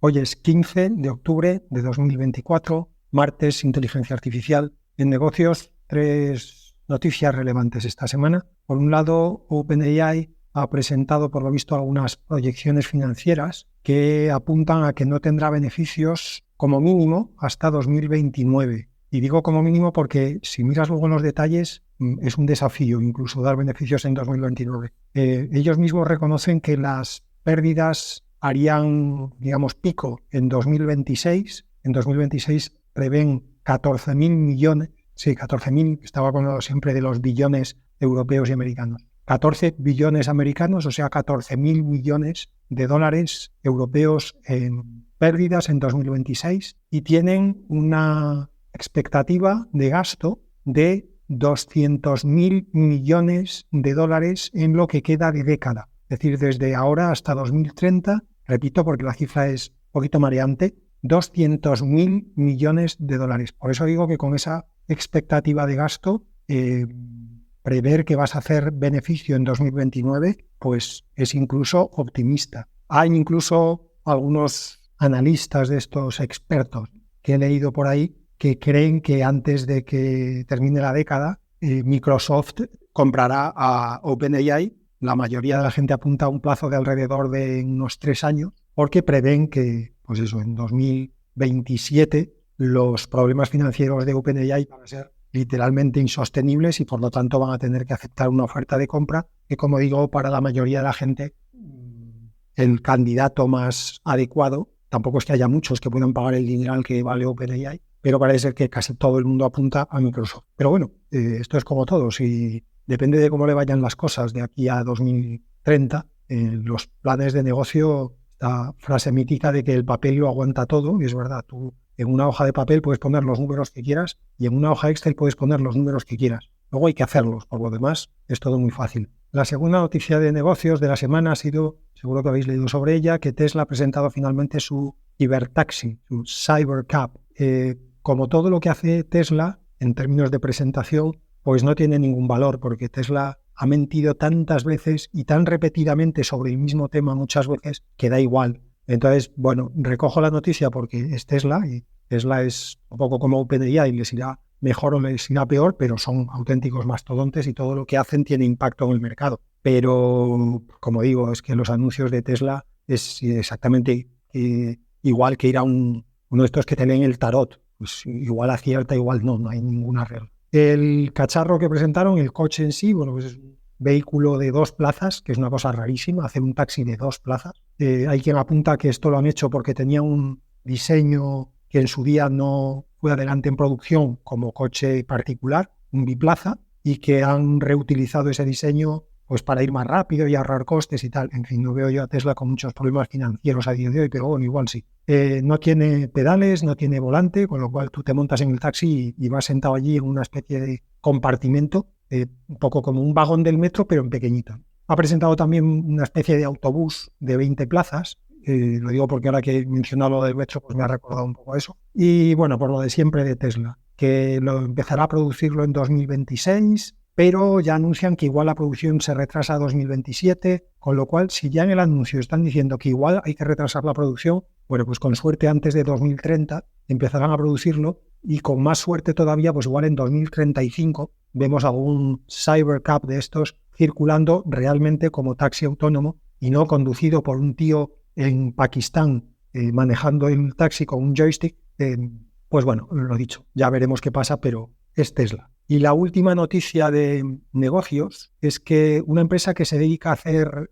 Hoy es 15 de octubre de 2024, martes, inteligencia artificial. En negocios, 3 noticias relevantes esta semana. Por un lado, OpenAI ha presentado, por lo visto, algunas proyecciones financieras que apuntan a que no tendrá beneficios como mínimo hasta 2029. Y digo como mínimo porque si miras luego los detalles, es un desafío incluso dar beneficios en 2029. Ellos mismos reconocen que las pérdidas harían, digamos, pico en 2026. En 2026 prevén 14.000 millones. Sí, 14.000, estaba hablando siempre de los billones europeos y americanos. 14 billones americanos, o sea, 14.000 millones de dólares europeos en pérdidas en 2026 y tienen una expectativa de gasto de 200.000 millones de dólares en lo que queda de década. Es decir, desde ahora hasta 2030, repito porque la cifra es un poquito mareante, 200.000 millones de dólares. Por eso digo que con esa expectativa de gasto, prever que vas a hacer beneficio en 2029, pues es incluso optimista. Hay incluso algunos analistas de estos expertos que he leído por ahí que creen que antes de que termine la década, Microsoft comprará a OpenAI. La mayoría de la gente apunta a un plazo de alrededor de unos 3 años, porque prevén que, pues eso, en 2027 los problemas financieros de OpenAI van a ser literalmente insostenibles y por lo tanto van a tener que aceptar una oferta de compra que, como digo, para la mayoría de la gente, el candidato más adecuado, tampoco es que haya muchos que puedan pagar el dinero que vale OpenAI, pero parece ser que casi todo el mundo apunta a Microsoft. Pero bueno, esto es como todo, si depende de cómo le vayan las cosas de aquí a 2030, los planes de negocio, esta frase mítica de que el papel lo aguanta todo, y es verdad, tú en una hoja de papel puedes poner los números que quieras y en una hoja Excel puedes poner los números que quieras. Luego hay que hacerlos, por lo demás es todo muy fácil. La segunda noticia de negocios de la semana ha sido, seguro que habéis leído sobre ella, que Tesla ha presentado finalmente su cibertaxi, su Cybercab. Como todo lo que hace Tesla en términos de presentación, pues no tiene ningún valor, porque Tesla ha mentido tantas veces y tan repetidamente sobre el mismo tema muchas veces que da igual. Entonces, bueno, recojo la noticia porque es Tesla y Tesla es un poco como OpenAI y les irá mejor o les irá peor, pero son auténticos mastodontes y todo lo que hacen tiene impacto en el mercado. Pero, como digo, es que los anuncios de Tesla es exactamente igual que ir a uno de estos que te leen el tarot. Pues igual acierta, igual no hay ninguna regla. El cacharro que presentaron, el coche en sí, bueno, pues es un vehículo de 2 plazas, que es una cosa rarísima, hacer un taxi de 2 plazas. Hay quien apunta que esto lo han hecho porque tenía un diseño que en su día no fue adelante en producción como coche particular, un biplaza, y que han reutilizado ese diseño pues para ir más rápido y ahorrar costes y tal. En fin, no veo yo a Tesla con muchos problemas financieros a día de hoy, pero bueno, igual sí. No tiene pedales, no tiene volante, con lo cual tú te montas en el taxi y vas sentado allí en una especie de compartimento, un poco como un vagón del metro, pero en pequeñito. Ha presentado también una especie de autobús de 20 plazas. Lo digo porque ahora que he mencionado lo del metro, pues me ha recordado un poco eso. Y bueno, por lo de siempre de Tesla, que lo empezará a producirlo en 2026, pero ya anuncian que igual la producción se retrasa a 2027, con lo cual, si ya en el anuncio están diciendo que igual hay que retrasar la producción, bueno, pues con suerte antes de 2030 empezarán a producirlo y con más suerte todavía, pues igual en 2035 vemos algún Cybercab de estos circulando realmente como taxi autónomo y no conducido por un tío en Pakistán manejando el taxi con un joystick. Pues bueno, lo dicho, ya veremos qué pasa, pero es Tesla. Y la última noticia de negocios es que una empresa que se dedica a hacer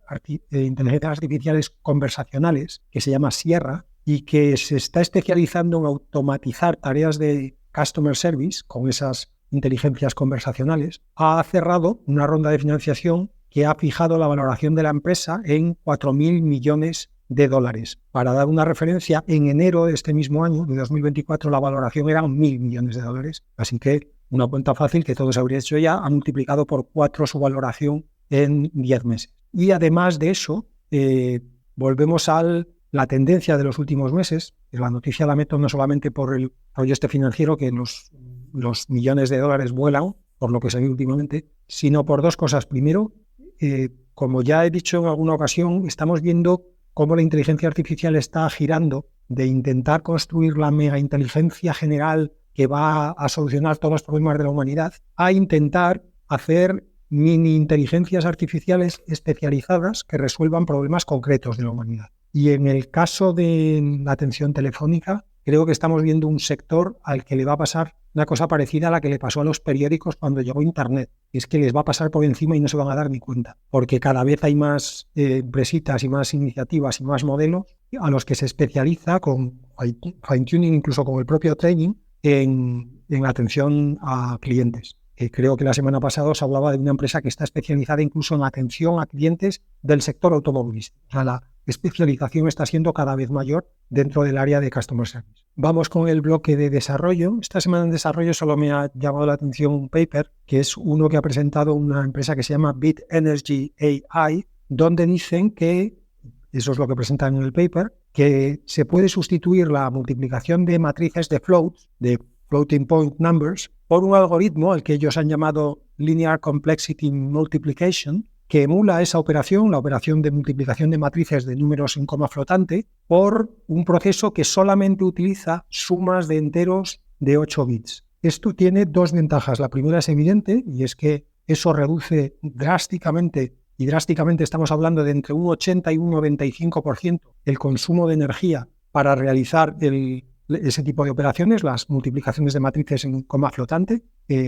inteligencias artificiales conversacionales, que se llama Sierra, y que se está especializando en automatizar tareas de customer service con esas inteligencias conversacionales, ha cerrado una ronda de financiación que ha fijado la valoración de la empresa en 4.000 millones de dólares. Para dar una referencia, en enero de este mismo año, de 2024, la valoración era 1.000 millones de dólares. Así que una cuenta fácil que todos habría hecho ya, ha multiplicado por 4 su valoración en 10 meses. Y además de eso, volvemos a la tendencia de los últimos meses. La noticia la meto no solamente por el rollo este financiero, que los millones de dólares vuelan, por lo que se ve últimamente, sino por 2 cosas. Primero, como ya he dicho en alguna ocasión, estamos viendo cómo la inteligencia artificial está girando de intentar construir la mega inteligencia general que va a solucionar todos los problemas de la humanidad, a intentar hacer mini inteligencias artificiales especializadas que resuelvan problemas concretos de la humanidad. Y en el caso de la atención telefónica, creo que estamos viendo un sector al que le va a pasar una cosa parecida a la que le pasó a los periódicos cuando llegó Internet. Es que les va a pasar por encima y no se van a dar ni cuenta, porque cada vez hay más empresitas y más iniciativas y más modelos a los que se especializa con fine-tuning, incluso con el propio training, en la atención a clientes. Creo que la semana pasada os hablaba de una empresa que está especializada incluso en atención a clientes del sector automovilístico. O sea, la especialización está siendo cada vez mayor dentro del área de Customer Service. Vamos con el bloque de desarrollo. Esta semana en desarrollo solo me ha llamado la atención un paper, que es uno que ha presentado una empresa que se llama Bit Energy AI, donde dicen que, eso es lo que presentan en el paper, que se puede sustituir la multiplicación de matrices de floats, de floating point numbers, por un algoritmo al que ellos han llamado Linear Complexity Multiplication, que emula esa operación, la operación de multiplicación de matrices de números en coma flotante, por un proceso que solamente utiliza sumas de enteros de 8 bits. Esto tiene dos ventajas. La primera es evidente, y es que eso reduce drásticamente, y drásticamente estamos hablando de entre un 80 y un 95% el consumo de energía para realizar ese tipo de operaciones, las multiplicaciones de matrices en coma flotante,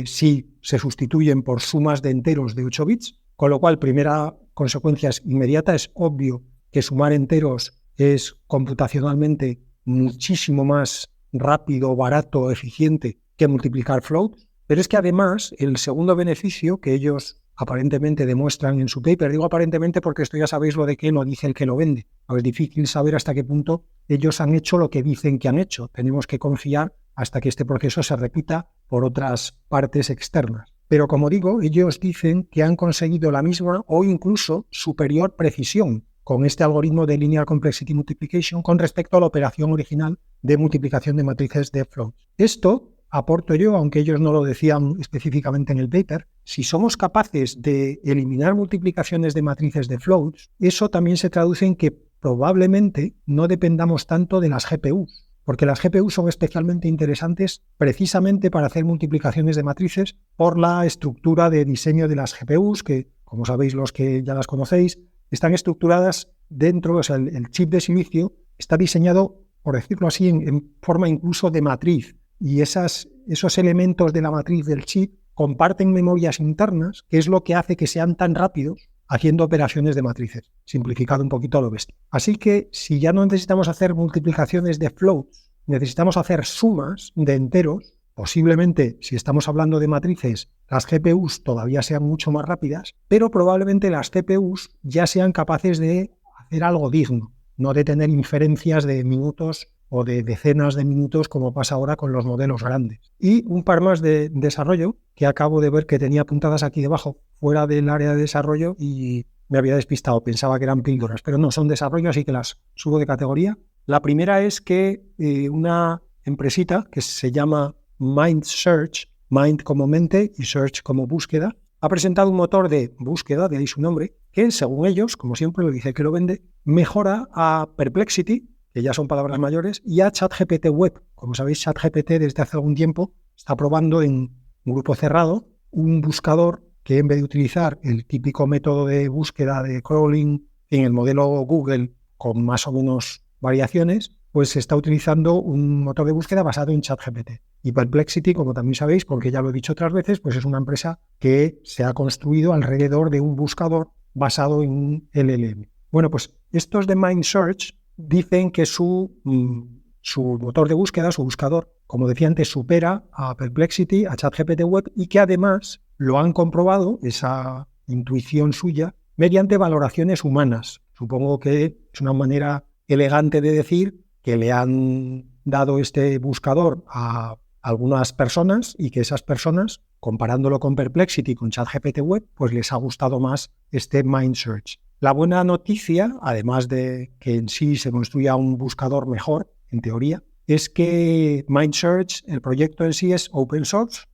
si se sustituyen por sumas de enteros de 8 bits, con lo cual, primera consecuencia inmediata, es obvio que sumar enteros es computacionalmente muchísimo más rápido, barato, eficiente que multiplicar floats, pero es que además el segundo beneficio que ellos aparentemente demuestran en su paper, digo aparentemente porque esto ya sabéis lo de que lo dice el que lo vende, es difícil saber hasta qué punto ellos han hecho lo que dicen que han hecho, tenemos que confiar hasta que este proceso se repita por otras partes externas. Pero como digo, ellos dicen que han conseguido la misma o incluso superior precisión con este algoritmo de Linear Complexity Multiplication con respecto a la operación original de multiplicación de matrices de floats. Esto aporto yo, aunque ellos no lo decían específicamente en el paper, si somos capaces de eliminar multiplicaciones de matrices de floats, eso también se traduce en que probablemente no dependamos tanto de las GPUs, porque las GPUs son especialmente interesantes precisamente para hacer multiplicaciones de matrices por la estructura de diseño de las GPUs, que, como sabéis los que ya las conocéis, están estructuradas dentro, o sea, el chip de silicio está diseñado, por decirlo así, en forma incluso de matriz, y esos elementos de la matriz del chip comparten memorias internas, que es lo que hace que sean tan rápidos haciendo operaciones de matrices, simplificado un poquito a lo bestia. Así que si ya no necesitamos hacer multiplicaciones de floats, necesitamos hacer sumas de enteros, posiblemente si estamos hablando de matrices, las GPUs todavía sean mucho más rápidas, pero probablemente las CPUs ya sean capaces de hacer algo digno, no de tener inferencias de minutos o de decenas de minutos como pasa ahora con los modelos grandes. Y un par más de desarrollo que acabo de ver que tenía apuntadas aquí debajo, fuera del área de desarrollo, y me había despistado, pensaba que eran píldoras, pero no, son desarrollo, así que las subo de categoría. La primera es que una empresita que se llama Mind Search, Mind como mente y Search como búsqueda, ha presentado un motor de búsqueda, de ahí su nombre, que según ellos, como siempre lo dice que lo vende, mejora a Perplexity, que ya son palabras mayores, y a ChatGPT Web. Como sabéis, ChatGPT desde hace algún tiempo está probando en un grupo cerrado un buscador que en vez de utilizar el típico método de búsqueda de crawling en el modelo Google con más o menos variaciones, pues se está utilizando un motor de búsqueda basado en ChatGPT. Y Perplexity, como también sabéis, porque ya lo he dicho otras veces, pues es una empresa que se ha construido alrededor de un buscador basado en un LLM. Bueno, pues estos de Mind Search dicen que su motor de búsqueda, su buscador, como decía antes, supera a Perplexity, a ChatGPT Web, y que además lo han comprobado, esa intuición suya, mediante valoraciones humanas. Supongo que es una manera elegante de decir que le han dado este buscador a algunas personas y que esas personas, comparándolo con Perplexity, con ChatGPT Web, pues les ha gustado más este Mind Search. La buena noticia, además de que en sí se construya un buscador mejor, en teoría, es que Mind Search, el proyecto en sí es open source,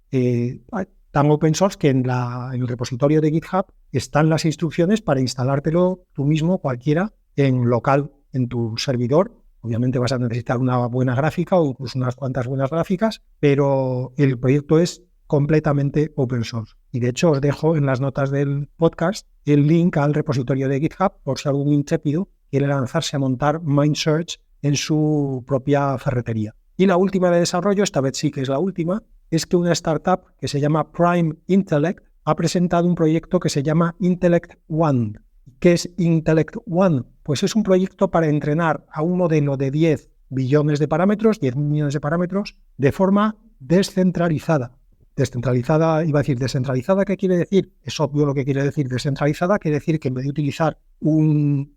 tan open source que en el repositorio de GitHub están las instrucciones para instalártelo tú mismo, cualquiera, en local, en tu servidor, Obviamente vas a necesitar una buena gráfica o incluso unas cuantas buenas gráficas, pero el proyecto es completamente open source. Y de hecho os dejo en las notas del podcast el link al repositorio de GitHub por si algún intrépido quiere lanzarse a montar MindSearch en su propia ferretería. Y la última de desarrollo, esta vez sí que es la última, es que una startup que se llama Prime Intellect ha presentado un proyecto que se llama Intellect One. ¿Qué es Intellect One? Pues es un proyecto para entrenar a un modelo de 10 billones de parámetros, 10 millones de parámetros, de forma descentralizada. Descentralizada, iba a decir descentralizada, ¿qué quiere decir? Es obvio lo que quiere decir descentralizada, quiere decir que en vez de utilizar un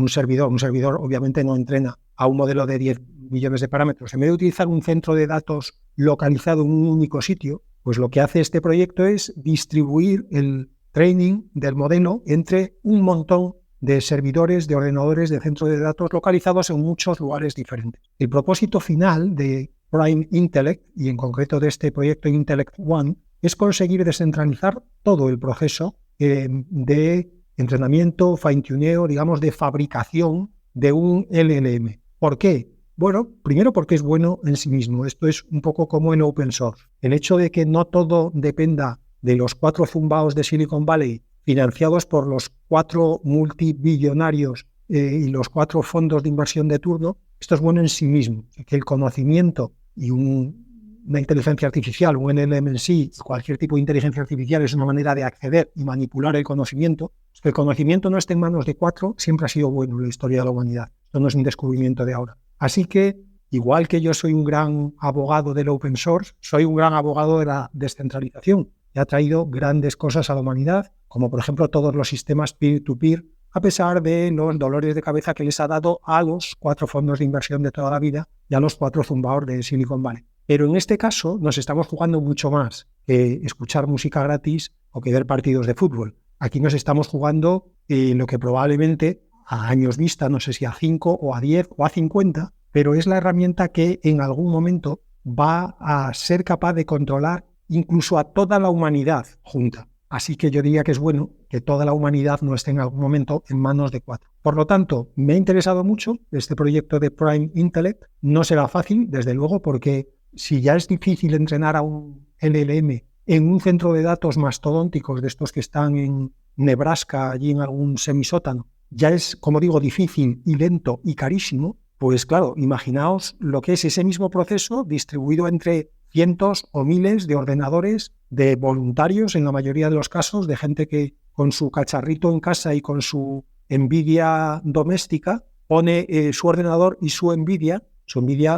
servidor obviamente no entrena a un modelo de 10 millones de parámetros, en vez de utilizar un centro de datos localizado en un único sitio, pues lo que hace este proyecto es distribuir el training del modelo entre un montón de servidores, de ordenadores, de centros de datos localizados en muchos lugares diferentes. El propósito final de Prime Intellect, y en concreto de este proyecto Intellect One, es conseguir descentralizar todo el proceso de entrenamiento, fine-tuneo, digamos, de fabricación de un LLM. ¿Por qué? Bueno, primero porque es bueno en sí mismo. Esto es un poco como en open source. El hecho de que no todo dependa de los 4 zumbaos de Silicon Valley financiados por los 4 multibillonarios y los 4 fondos de inversión de turno, esto es bueno en sí mismo. Que el conocimiento y una inteligencia artificial, un LLM en sí, cualquier tipo de inteligencia artificial es una manera de acceder y manipular el conocimiento. Que el conocimiento no esté en manos de 4 siempre ha sido bueno en la historia de la humanidad. Esto no es un descubrimiento de ahora. Así que, igual que yo soy un gran abogado del open source, soy un gran abogado de la descentralización. Y ha traído grandes cosas a la humanidad, como por ejemplo todos los sistemas peer-to-peer, a pesar de los dolores de cabeza que les ha dado a los 4 fondos de inversión de toda la vida y a los 4 zumbaos de Silicon Valley. Pero en este caso nos estamos jugando mucho más que escuchar música gratis o que ver partidos de fútbol. Aquí nos estamos jugando lo que probablemente a años vista, no sé si a 5 o a 10 o a 50, pero es la herramienta que en algún momento va a ser capaz de controlar incluso a toda la humanidad junta. Así que yo diría que es bueno que toda la humanidad no esté en algún momento en manos de 4. Por lo tanto, me ha interesado mucho este proyecto de Prime Intellect. No será fácil, desde luego, porque si ya es difícil entrenar a un LLM en un centro de datos mastodónticos de estos que están en Nebraska, allí en algún semisótano, ya es, como digo, difícil y lento y carísimo, pues claro, imaginaos lo que es ese mismo proceso distribuido entre cientos o miles de ordenadores de voluntarios, en la mayoría de los casos, de gente que con su cacharrito en casa y con su NVIDIA doméstica pone su ordenador y su NVIDIA,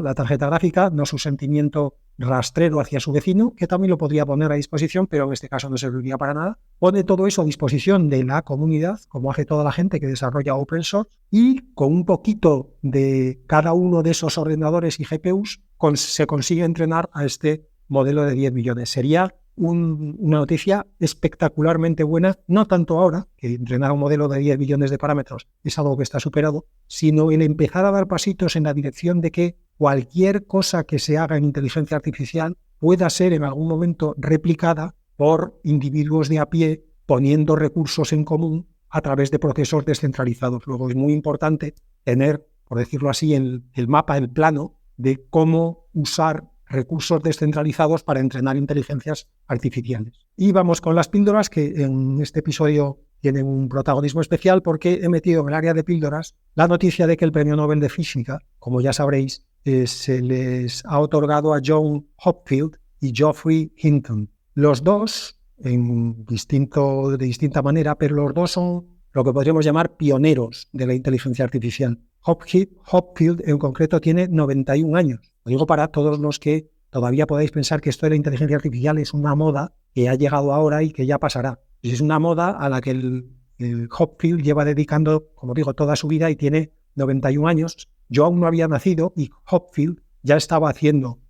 la tarjeta gráfica, no su sentimiento rastrero hacia su vecino, que también lo podría poner a disposición, pero en este caso no serviría para nada. Pone todo eso a disposición de la comunidad, como hace toda la gente que desarrolla open source, y con un poquito de cada uno de esos ordenadores y GPUs se consigue entrenar a este modelo de 10 millones. Sería una noticia espectacularmente buena, no tanto ahora, que entrenar un modelo de 10 billones de parámetros es algo que está superado, sino el empezar a dar pasitos en la dirección de que cualquier cosa que se haga en inteligencia artificial pueda ser en algún momento replicada por individuos de a pie poniendo recursos en común a través de procesos descentralizados. Luego es muy importante tener, por decirlo así, el mapa, el plano de cómo usar recursos descentralizados para entrenar inteligencias artificiales. Y vamos con las píldoras, que en este episodio tienen un protagonismo especial porque he metido en el área de píldoras la noticia de que el Premio Nobel de Física, como ya sabréis, se les ha otorgado a John Hopfield y Geoffrey Hinton. Los dos, de distinta manera, pero los dos son lo que podríamos llamar pioneros de la inteligencia artificial. Hopfield en concreto tiene 91 años. Lo digo para todos los que todavía podáis pensar que esto de la inteligencia artificial es una moda que ha llegado ahora y que ya pasará. Es una moda a la que el Hopfield lleva dedicando, como digo, toda su vida y tiene 91 años. Yo aún no había nacido y Hopfield ya estaba haciendo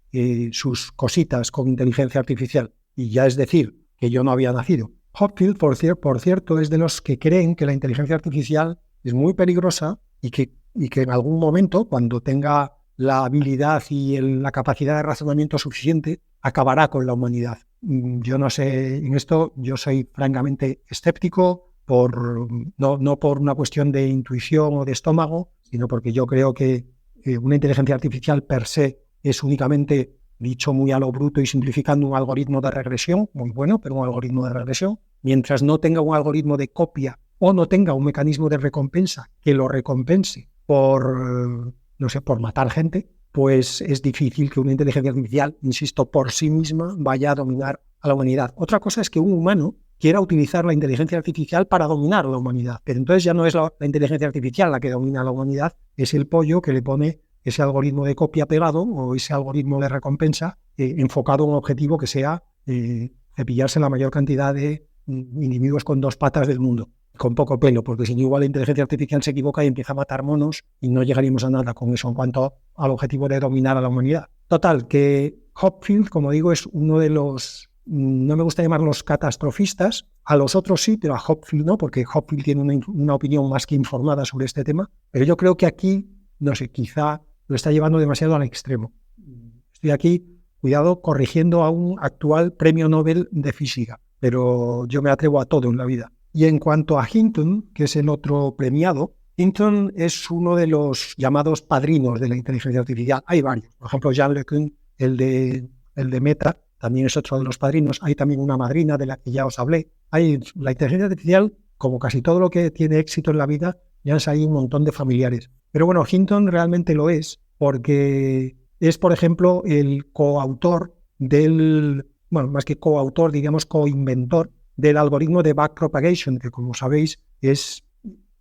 sus cositas con inteligencia artificial. Y ya es decir, que yo no había nacido. Hopfield, por cierto, es de los que creen que la inteligencia artificial es muy peligrosa y que en algún momento, cuando tenga la habilidad y la capacidad de razonamiento suficiente, acabará con la humanidad. Yo no sé, en esto yo soy francamente escéptico, no por una cuestión de intuición o de estómago, sino porque yo creo que una inteligencia artificial per se es únicamente, dicho muy a lo bruto y simplificando, un algoritmo de regresión, muy bueno, pero un algoritmo de regresión. Mientras no tenga un algoritmo de copia o no tenga un mecanismo de recompensa que lo recompense por, no sé, por matar gente, pues es difícil que una inteligencia artificial, insisto, por sí misma vaya a dominar a la humanidad. Otra cosa es que un humano quiera utilizar la inteligencia artificial para dominar a la humanidad. Pero entonces ya no es la inteligencia artificial la que domina a la humanidad, es el pollo que le pone ese algoritmo de copia pegado o ese algoritmo de recompensa enfocado a un objetivo que sea cepillarse la mayor cantidad de individuos con dos patas del mundo, con poco pelo, porque si no, igual la inteligencia artificial se equivoca y empieza a matar monos y no llegaríamos a nada con eso en cuanto al objetivo de dominar a la humanidad. Total, que Hopfield, como digo, es uno de los, no me gusta llamarlos catastrofistas, a los otros sí, pero a Hopfield no, porque Hopfield tiene una opinión más que informada sobre este tema, pero yo creo que aquí, no sé, quizá lo está llevando demasiado al extremo. Estoy aquí, cuidado, corrigiendo a un actual premio Nobel de física, pero yo me atrevo a todo en la vida. Y en cuanto a Hinton, que es el otro premiado, Hinton es uno de los llamados padrinos de la inteligencia artificial. Hay varios. Por ejemplo, Jean LeCun, el de Meta, también es otro de los padrinos. Hay también una madrina de la que ya os hablé. La inteligencia artificial, como casi todo lo que tiene éxito en la vida, ya han salido un montón de familiares. Pero bueno, Hinton realmente lo es porque es, por ejemplo, el coautor más que coautor, digamos coinventor del algoritmo de backpropagation, que como sabéis es,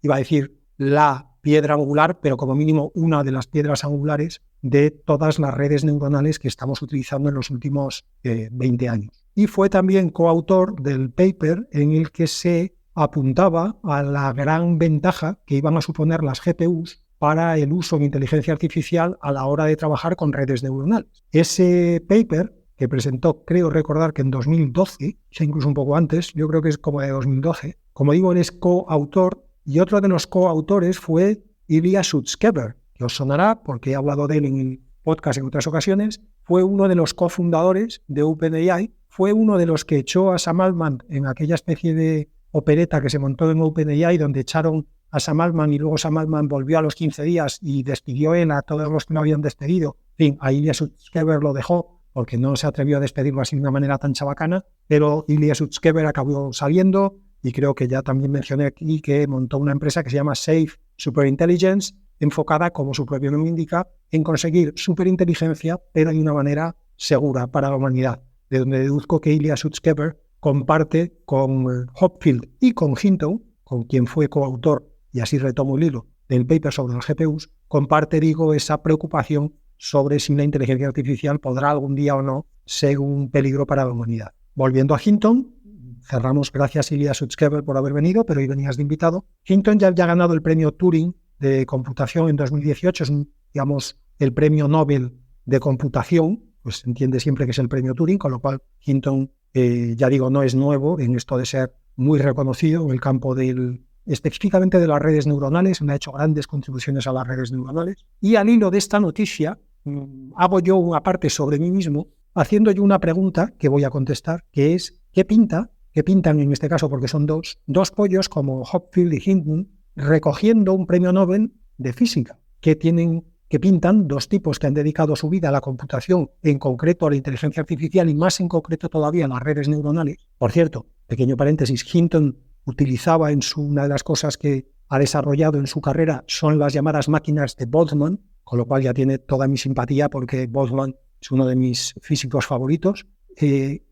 iba a decir, la piedra angular, pero como mínimo una de las piedras angulares de todas las redes neuronales que estamos utilizando en los últimos 20 años. Y fue también coautor del paper en el que se apuntaba a la gran ventaja que iban a suponer las GPUs para el uso de inteligencia artificial a la hora de trabajar con redes neuronales. Ese paper, que presentó, creo recordar que en 2012, o incluso un poco antes, yo creo que es como de 2012, como digo, él es coautor, y otro de los coautores fue Ilya Sutskever, que os sonará porque he hablado de él en el podcast en otras ocasiones. Fue uno de los cofundadores de OpenAI, fue uno de los que echó a Sam Altman en aquella especie de opereta que se montó en OpenAI, donde echaron a Sam Altman y luego Sam Altman volvió a los 15 días y despidió él a todos los que no habían despedido. En fin, a Ilya Sutskever lo dejó porque no se atrevió a despedirlo así de una manera tan chabacana, pero Ilya Sutskever acabó saliendo y creo que ya también mencioné aquí que montó una empresa que se llama Safe Superintelligence, enfocada, como su propio nombre indica, en conseguir superinteligencia, pero de una manera segura para la humanidad, de donde deduzco que Ilya Sutskever comparte con Hopfield y con Hinton, con quien fue coautor, y así retomo el hilo, del paper sobre los GPUs, comparte, digo, esa preocupación sobre si la inteligencia artificial podrá algún día o no ser un peligro para la humanidad. Volviendo a Hinton, cerramos, gracias Ilya Sutskever por haber venido, pero hoy venías de invitado. Hinton ya ha ganado el premio Turing de computación en 2018, es digamos el premio Nobel de computación, pues se entiende siempre que es el premio Turing, con lo cual Hinton, ya digo, no es nuevo en esto de ser muy reconocido en el campo específicamente de las redes neuronales, me ha hecho grandes contribuciones a las redes neuronales. Y al hilo de esta noticia, hago yo una parte sobre mí mismo, haciendo yo una pregunta que voy a contestar, que es, ¿qué pintan en este caso, porque son dos pollos como Hopfield y Hinton, recogiendo un premio Nobel de física, que pintan dos tipos que han dedicado su vida a la computación, en concreto a la inteligencia artificial y más en concreto todavía a las redes neuronales? Por cierto, pequeño paréntesis, Hinton utilizaba una de las cosas que ha desarrollado en su carrera son las llamadas máquinas de Boltzmann, con lo cual ya tiene toda mi simpatía porque Boltzmann es uno de mis físicos favoritos.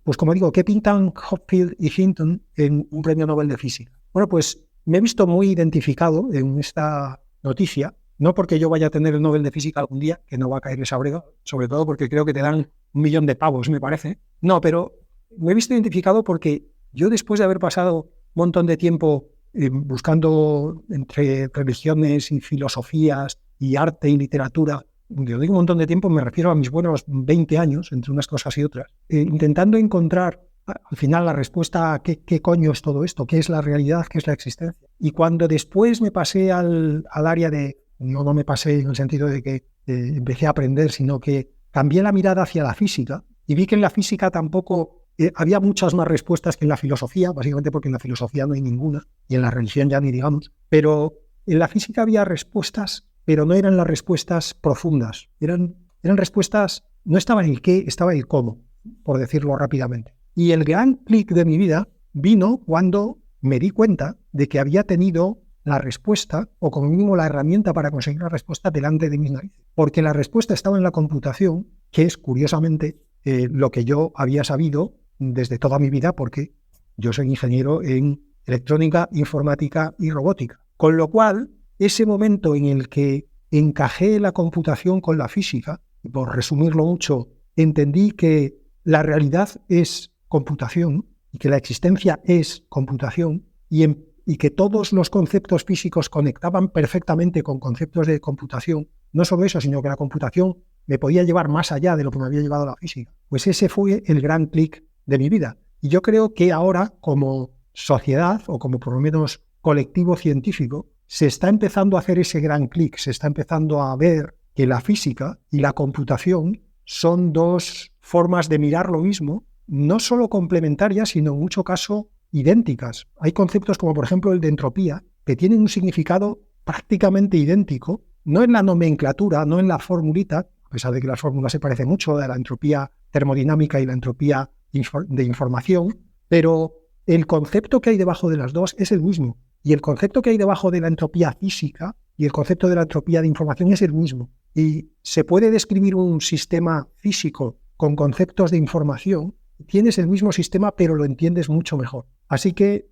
Pues como digo, ¿qué pintan Hopfield y Hinton en un premio Nobel de física? Bueno, pues me he visto muy identificado en esta noticia, no porque yo vaya a tener el Nobel de física algún día, que no va a caer esa brega, sobre todo porque creo que te dan 1 millón de pavos, me parece. No, pero me he visto identificado porque yo, después de haber pasado un montón de tiempo buscando entre religiones y filosofías y arte y literatura, yo digo un montón de tiempo, me refiero a mis buenos 20 años, entre unas cosas y otras, intentando encontrar al final la respuesta a qué coño es todo esto, qué es la realidad, qué es la existencia. Y cuando después me pasé al área de, no me pasé en el sentido de que empecé a aprender, sino que cambié la mirada hacia la física y vi que en la física tampoco había muchas más respuestas que en la filosofía, básicamente porque en la filosofía no hay ninguna, y en la religión ya ni digamos, pero en la física había respuestas pero no eran las respuestas profundas. Eran respuestas, no estaba en el qué, estaba en el cómo, por decirlo rápidamente. Y el gran clic de mi vida vino cuando me di cuenta de que había tenido la respuesta, o como mínimo la herramienta para conseguir la respuesta delante de mis narices. Porque la respuesta estaba en la computación, que es, curiosamente, lo que yo había sabido desde toda mi vida, porque yo soy ingeniero en electrónica, informática y robótica. Con lo cual, ese momento en el que encajé la computación con la física, y por resumirlo mucho, entendí que la realidad es computación y que la existencia es computación y que todos los conceptos físicos conectaban perfectamente con conceptos de computación. No solo eso, sino que la computación me podía llevar más allá de lo que me había llevado la física. Pues ese fue el gran clic de mi vida. Y yo creo que ahora, como sociedad, o como por lo menos colectivo científico, se está empezando a hacer ese gran clic, se está empezando a ver que la física y la computación son dos formas de mirar lo mismo, no solo complementarias, sino en mucho caso idénticas. Hay conceptos como, por ejemplo, el de entropía, que tienen un significado prácticamente idéntico, no en la nomenclatura, no en la formulita, a pesar de que las fórmulas se parecen mucho, de la entropía termodinámica y la entropía de información, pero el concepto que hay debajo de las dos es el mismo. Y el concepto que hay debajo de la entropía física y el concepto de la entropía de información es el mismo. Y se puede describir un sistema físico con conceptos de información, tienes el mismo sistema, pero lo entiendes mucho mejor. Así que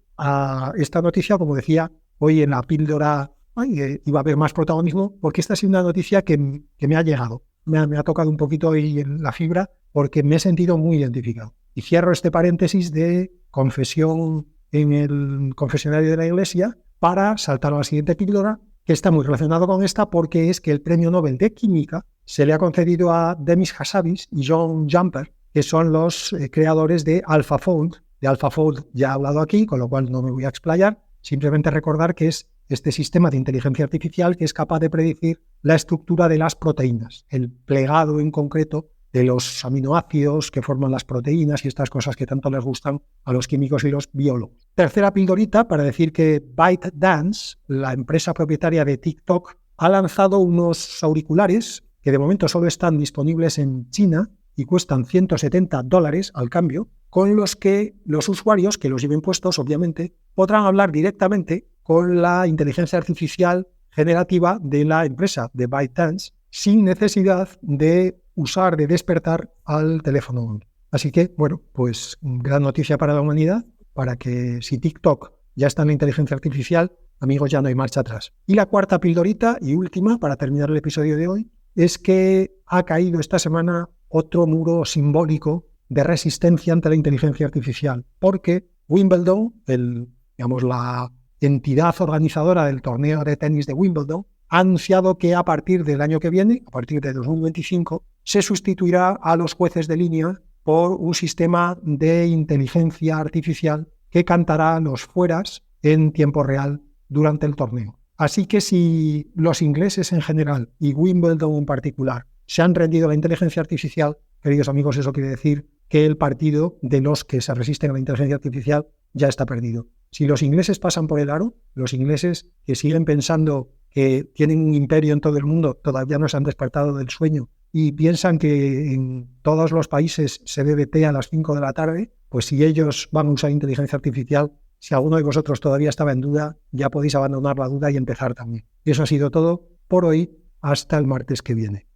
esta noticia, como decía, hoy en la píldora iba a haber más protagonismo, porque esta ha sido una noticia que me ha llegado. Me ha tocado un poquito ahí en la fibra, porque me he sentido muy identificado. Y cierro este paréntesis de confesión en el confesionario de la Iglesia para saltar a la siguiente píldora, que está muy relacionado con esta, porque es que el Premio Nobel de Química se le ha concedido a Demis Hassabis y John Jumper, que son los creadores de AlphaFold. De AlphaFold ya he hablado aquí, con lo cual no me voy a explayar. Simplemente recordar que es este sistema de inteligencia artificial que es capaz de predecir la estructura de las proteínas, el plegado en concreto de los aminoácidos que forman las proteínas y estas cosas que tanto les gustan a los químicos y los biólogos. Tercera pildorita para decir que ByteDance, la empresa propietaria de TikTok, ha lanzado unos auriculares que de momento solo están disponibles en China y cuestan $170 al cambio, con los que los usuarios que los lleven puestos, obviamente, podrán hablar directamente con la inteligencia artificial generativa de la empresa de ByteDance sin necesidad de despertar al teléfono móvil. Así que, bueno, pues gran noticia para la humanidad, para que si TikTok ya está en la inteligencia artificial, amigos, ya no hay marcha atrás. Y la cuarta pildorita y última, para terminar el episodio de hoy, es que ha caído esta semana otro muro simbólico de resistencia ante la inteligencia artificial, porque Wimbledon, la entidad organizadora del torneo de tenis de Wimbledon, ha anunciado que a partir del año que viene, a partir de 2025, se sustituirá a los jueces de línea por un sistema de inteligencia artificial que cantará los fueras en tiempo real durante el torneo. Así que si los ingleses en general y Wimbledon en particular se han rendido a la inteligencia artificial, queridos amigos, eso quiere decir que el partido de los que se resisten a la inteligencia artificial ya está perdido. Si los ingleses pasan por el aro, los ingleses que siguen pensando que tienen un imperio en todo el mundo, todavía no se han despertado del sueño y piensan que en todos los países se bebe té a las 5 de la tarde, pues si ellos van a usar inteligencia artificial, si alguno de vosotros todavía estaba en duda, ya podéis abandonar la duda y empezar también. Y eso ha sido todo por hoy, hasta el martes que viene.